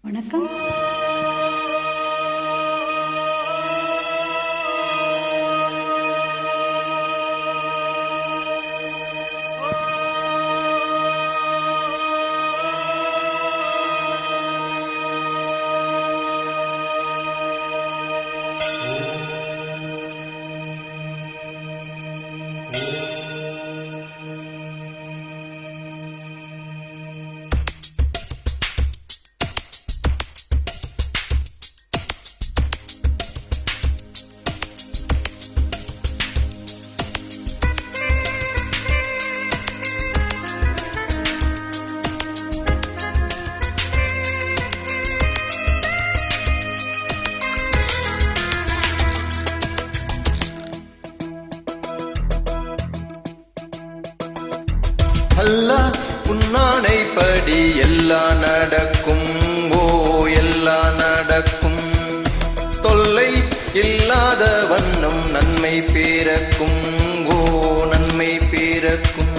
வணக்கம். அல்லாஹ் உன்னானைப்படி எல்லாம் நடக்கும். எல்லாம் நடக்கும். தொல்லை இல்லாத வண்ணம் நன்மை பிறக்கும். நன்மை பிறக்கும்.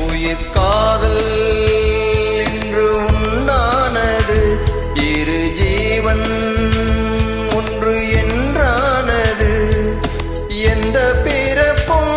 உயிர் காதல் என்று உண்டானது, இரு ஜீவன் ஒன்று என்றானது. எந்த பிறப்பும்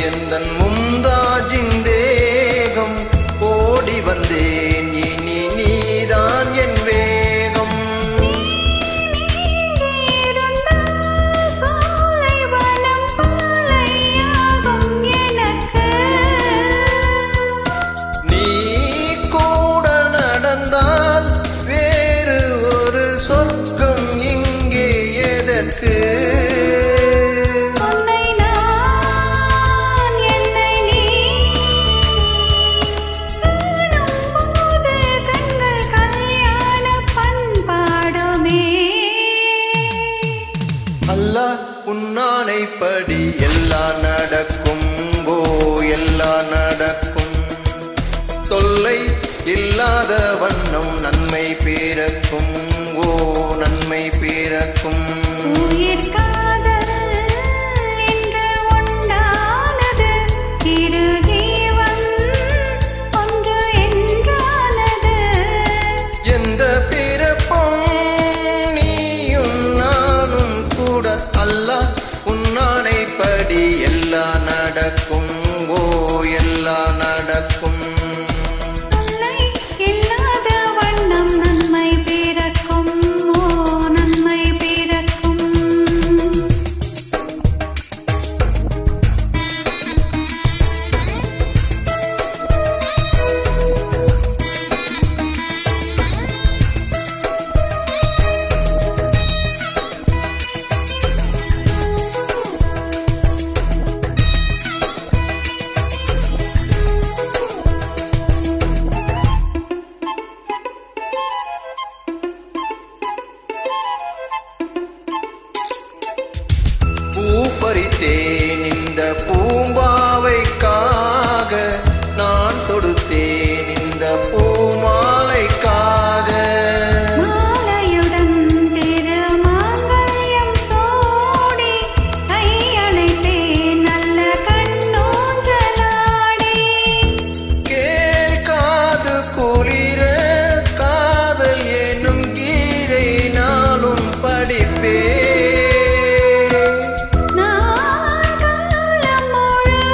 எந்தன் மும்தாஜின் தேகம் ஓடி வந்தேன். இனி நீதான் என் வேகம். நீ கூட நடந்தால் வேறு ஒரு சொர்க்கம் இங்கே எதற்கு? அல்லாஹ் உன்னானைப்படி எல்லாம் நடக்கும். எல்லாம் நடக்கும். தொல்லை இல்லாத வண்ணம் நன்மை பிறக்கும். நன்மை பிறக்கும். உயிர் காதல் என்று உண்டானது, இரு ஜீவன் ஒன்று என்றானது. எந்த பிறப்பும் அல்லாஹ் உன்னானைப்படி எல்லாம் நடக்கும். எல்லாம் நடக்கும். தொல்லை இல்லாத வண்ணம் நன்மை பிறக்கும். நன்மை பிறக்கும். பறித்தேன் இந்த பூம்பாவைக்காக, நான் தொடுத்தேன் இந்த பூமாலைக்காக. மாலையுடன் திருமாங்கல்யம் சூடி, கையணைத்தேன் நல்ல கண்ணூஞ்சலாடி. கேட்காது குளிர காதல் எனும் கீதை நாளும் படிப்பேன். நான் காலம் முழுதும்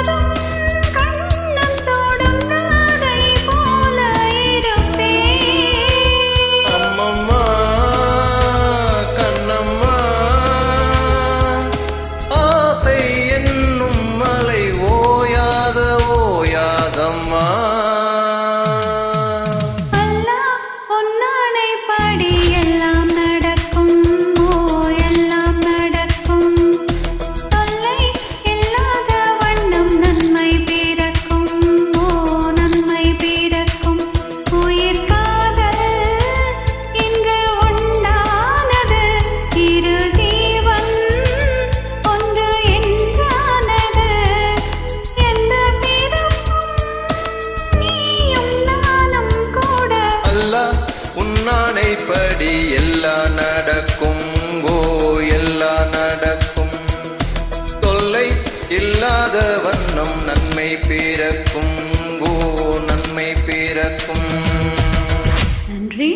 உன்னானைப்படி எல்லாம் நடக்கும் ஓ எல்லாம் நடக்கும் தொல்லை இல்லாத வண்ணம் நன்மை பிறக்கும் ஓ நன்மை பிறக்கும் உயிர் காதல் இங்கு உண்டானது இரு ஜீவன் ஒன்று என்றானது எந்த பிறப்பும் நீயும் நானும் கூட அல்லாஹ் உன்னானைப்படி எல்லாம் நடக்கும் ஓ எல்லாம் நடக்கும் தொல்லை இல்லாத வண்ணம் நன்மை பிறக்கும் ஓ நன்மை பிறக்கும் நன்றி.